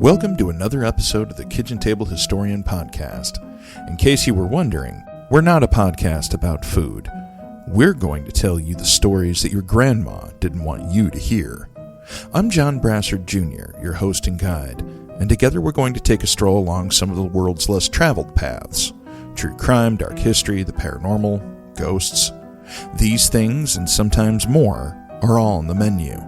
Welcome to another episode of the Kitchen Table Historian Podcast. In case you were wondering, we're not a podcast about food. We're going to tell you the stories that your grandma didn't want you to hear. I'm John Brassard Jr., your host and guide, and together we're going to take a stroll along some of the world's less traveled paths. True crime, dark history, the paranormal, ghosts. These things, and sometimes more, are all on the menu.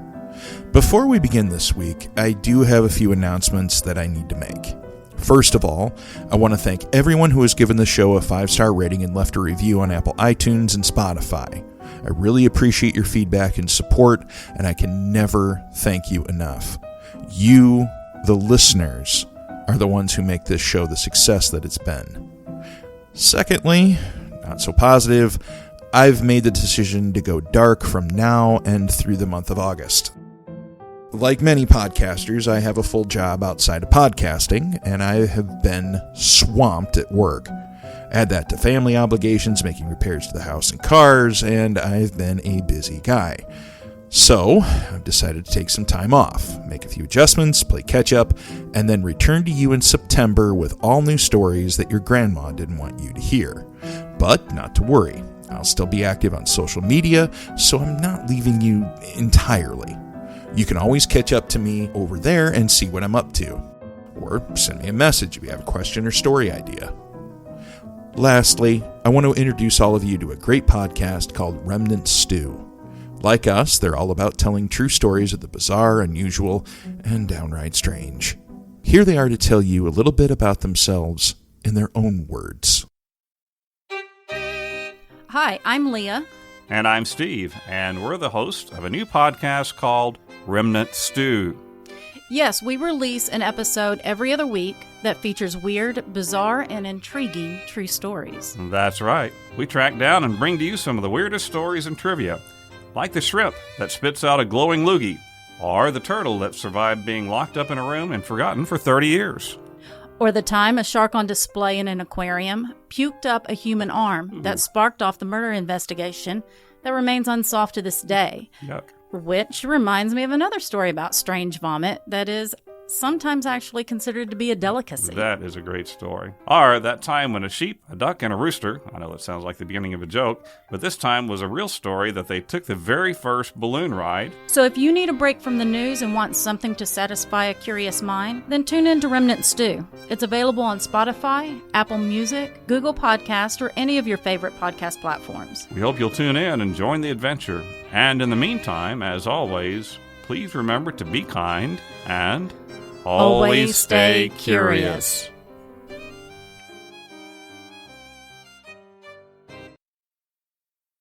Before we begin this week, I do have a few announcements that I need to make. First of all, I want to thank everyone who has given the show a 5-star rating and left a review on Apple iTunes and Spotify. I really appreciate your feedback and support, and I can never thank you enough. You, the listeners, are the ones who make this show the success that it's been. Secondly, not so positive, I've made the decision to go dark from now and through the month of August. Like many podcasters, I have a full job outside of podcasting, and I have been swamped at work. Add that to family obligations, making repairs to the house and cars, and I've been a busy guy. So, I've decided to take some time off, make a few adjustments, play catch-up, and then return to you in September with all new stories that your grandma didn't want you to hear. But not to worry, I'll still be active on social media, so I'm not leaving you entirely. You can always catch up to me over there and see what I'm up to. Or send me a message if you have a question or story idea. Lastly, I want to introduce all of you to a great podcast called Remnant Stew. Like us, they're all about telling true stories of the bizarre, unusual, and downright strange. Here they are to tell you a little bit about themselves in their own words. Hi, I'm Leah. And I'm Steve, and we're the hosts of a new podcast called Remnant Stew. Yes, we release an episode every other week that features weird, bizarre, and intriguing true stories. That's right. We track down and bring to you some of the weirdest stories and trivia, like the shrimp that spits out a glowing loogie, or the turtle that survived being locked up in a room and forgotten for 30 years. Or the time a shark on display in an aquarium puked up a human arm that sparked off the murder investigation that remains unsolved to this day. Yuck. Which reminds me of another story about strange vomit that is sometimes actually considered to be a delicacy. That is a great story. Or that time when a sheep, a duck, and a rooster, I know that sounds like the beginning of a joke, but this time was a real story that they took the very first balloon ride. So if you need a break from the news and want something to satisfy a curious mind, then tune in to Remnant Stew. It's available on Spotify, Apple Music, Google Podcast, or any of your favorite podcast platforms. We hope you'll tune in and join the adventure. And in the meantime, as always, please remember to be kind and always stay curious.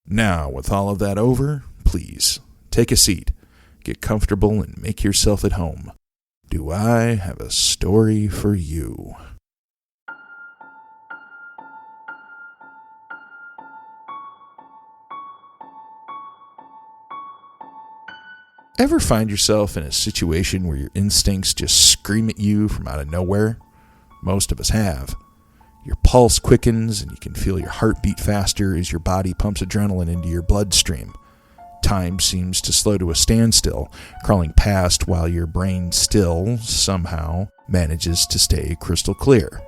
Now, with all of that over, please, take a seat, get comfortable, and make yourself at home. Do I have a story for you? Ever find yourself in a situation where your instincts just scream at you from out of nowhere? Most of us have. Your pulse quickens and you can feel your heart beat faster as your body pumps adrenaline into your bloodstream. Time seems to slow to a standstill, crawling past while your brain still, somehow, manages to stay crystal clear.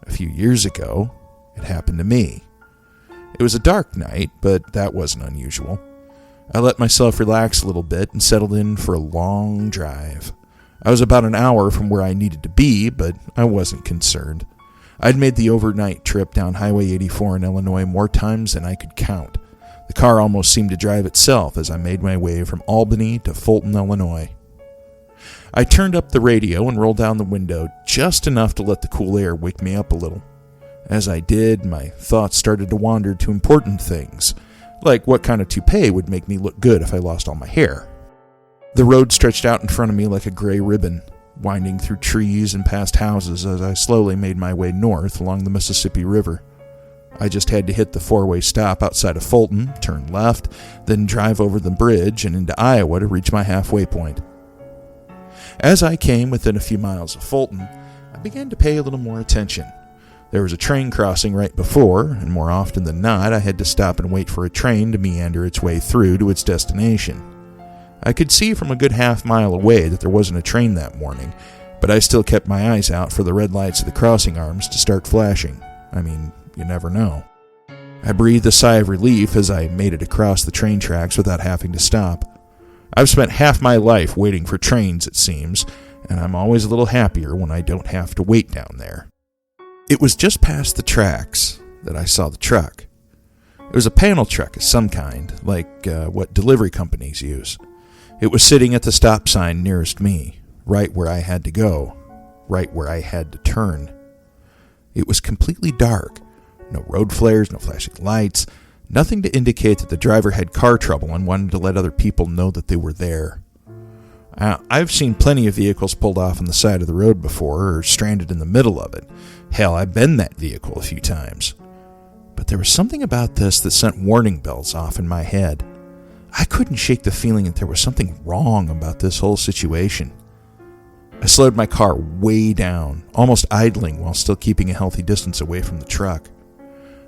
A few years ago, it happened to me. It was a dark night, but that wasn't unusual. I let myself relax a little bit and settled in for a long drive. I was about an hour from where I needed to be, but I wasn't concerned. I'd made the overnight trip down Highway 84 in Illinois more times than I could count. The car almost seemed to drive itself as I made my way from Albany to Fulton, Illinois. I turned up the radio and rolled down the window just enough to let the cool air wake me up a little. As I did, my thoughts started to wander to important things, like what kind of toupee would make me look good if I lost all my hair. The road stretched out in front of me like a gray ribbon, winding through trees and past houses as I slowly made my way north along the Mississippi River. I just had to hit the four-way stop outside of Fulton, turn left, then drive over the bridge and into Iowa to reach my halfway point. As I came within a few miles of Fulton, I began to pay a little more attention. There was a train crossing right before, and more often than not, I had to stop and wait for a train to meander its way through to its destination. I could see from a good half mile away that there wasn't a train that morning, but I still kept my eyes out for the red lights of the crossing arms to start flashing. I mean, you never know. I breathed a sigh of relief as I made it across the train tracks without having to stop. I've spent half my life waiting for trains, it seems, and I'm always a little happier when I don't have to wait down there. It was just past the tracks that I saw the truck. It was a panel truck of some kind, like what delivery companies use. It was sitting at the stop sign nearest me, right where I had to go, right where I had to turn. It was completely dark. No road flares, no flashing lights, nothing to indicate that the driver had car trouble and wanted to let other people know that they were there. I've seen plenty of vehicles pulled off on the side of the road before, or stranded in the middle of it. Hell, I've been that vehicle a few times. But there was something about this that sent warning bells off in my head. I couldn't shake the feeling that there was something wrong about this whole situation. I slowed my car way down, almost idling while still keeping a healthy distance away from the truck.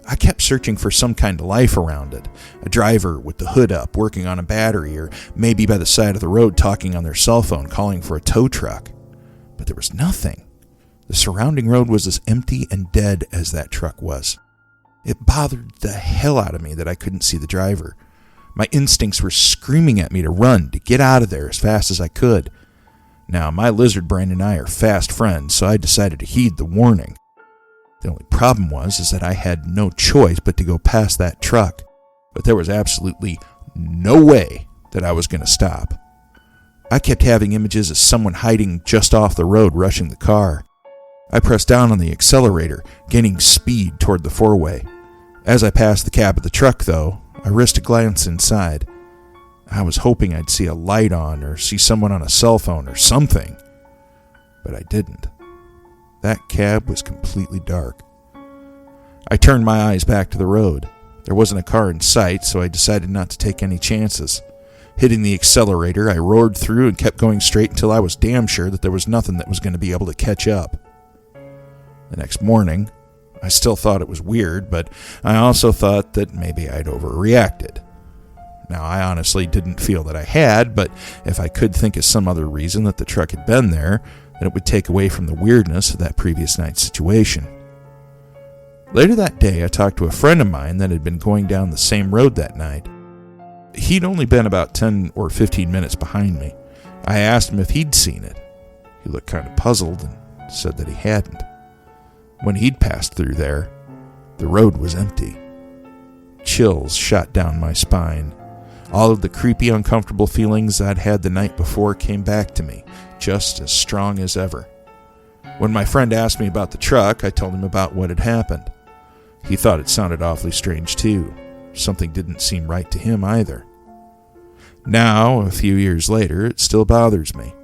I kept searching for some kind of life around it, a driver with the hood up working on a battery, or maybe by the side of the road talking on their cell phone calling for a tow truck. But there was nothing. The surrounding road was as empty and dead as that truck was. It bothered the hell out of me that I couldn't see the driver. My instincts were screaming at me to run, to get out of there as fast as I could. Now, my lizard brain and I are fast friends, so I decided to heed the warning. The only problem was that I had no choice but to go past that truck, but there was absolutely no way that I was going to stop. I kept having images of someone hiding just off the road rushing the car. I pressed down on the accelerator, gaining speed toward the four-way. As I passed the cab of the truck, though, I risked a glance inside. I was hoping I'd see a light on or see someone on a cell phone or something, but I didn't. That cab was completely dark. I turned my eyes back to the road. There wasn't a car in sight, so I decided not to take any chances. Hitting the accelerator, I roared through and kept going straight until I was damn sure that there was nothing that was going to be able to catch up. The next morning, I still thought it was weird, but I also thought that maybe I'd overreacted. Now, I honestly didn't feel that I had, but if I could think of some other reason that the truck had been there, then it would take away from the weirdness of that previous night's situation. Later that day, I talked to a friend of mine that had been going down the same road that night. He'd only been about 10 or 15 minutes behind me. I asked him if he'd seen it. He looked kind of puzzled and said that he hadn't. When he'd passed through there, the road was empty. Chills shot down my spine. All of the creepy, uncomfortable feelings I'd had the night before came back to me, just as strong as ever. When my friend asked me about the truck, I told him about what had happened. He thought it sounded awfully strange too. Something didn't seem right to him either. Now, a few years later, it still bothers me.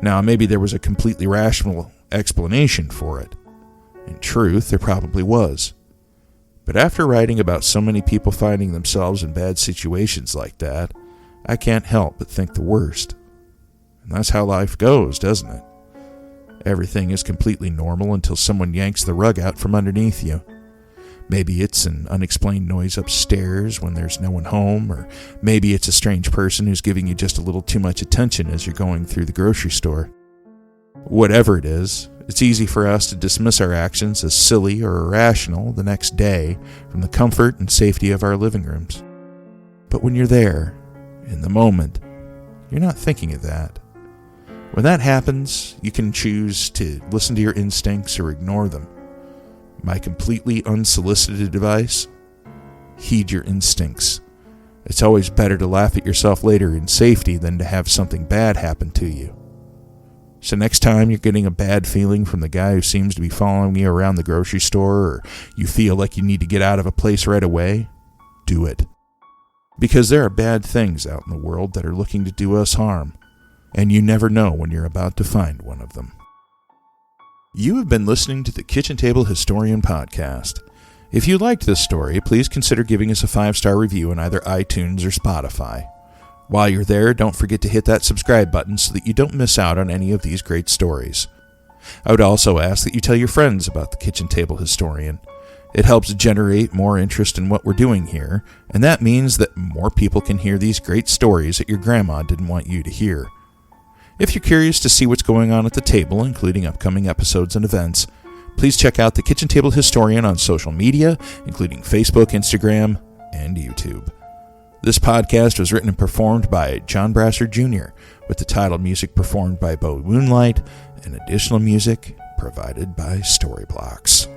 Now, maybe there was a completely rational explanation for it. In truth, there probably was. But after writing about so many people finding themselves in bad situations like that, I can't help but think the worst. And that's how life goes, doesn't it? Everything is completely normal until someone yanks the rug out from underneath you. Maybe it's an unexplained noise upstairs when there's no one home, or maybe it's a strange person who's giving you just a little too much attention as you're going through the grocery store. Whatever it is, it's easy for us to dismiss our actions as silly or irrational the next day from the comfort and safety of our living rooms. But when you're there, in the moment, you're not thinking of that. When that happens, you can choose to listen to your instincts or ignore them. My completely unsolicited advice: heed your instincts. It's always better to laugh at yourself later in safety than to have something bad happen to you. So next time you're getting a bad feeling from the guy who seems to be following you around the grocery store, or you feel like you need to get out of a place right away, do it. Because there are bad things out in the world that are looking to do us harm, and you never know when you're about to find one of them. You have been listening to the Kitchen Table Historian Podcast. If you liked this story, please consider giving us a 5-star review on either iTunes or Spotify. While you're there, don't forget to hit that subscribe button so that you don't miss out on any of these great stories. I would also ask that you tell your friends about the Kitchen Table Historian. It helps generate more interest in what we're doing here, and that means that more people can hear these great stories that your grandma didn't want you to hear. If you're curious to see what's going on at the table, including upcoming episodes and events, please check out the Kitchen Table Historian on social media, including Facebook, Instagram, and YouTube. This podcast was written and performed by John Brassard Jr., with the title music performed by Bo Moonlight and additional music provided by Storyblocks.